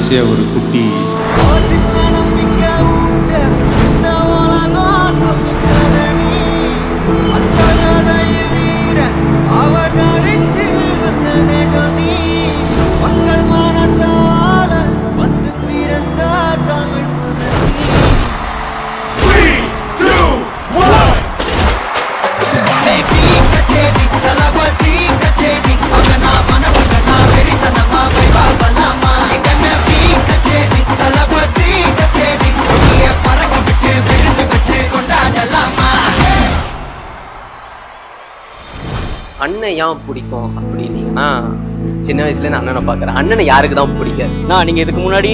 கடைசியாக ஒரு குட்டி அண்ணன் ஏன் பிடிக்கும் அப்படின்னீங்கன்னா, சின்ன வயசுலேருந்து அண்ணனை பார்க்குறேன். அண்ணனை யாருக்கு தான் பிடிக்காது? நான் நீங்கள் இதுக்கு முன்னாடி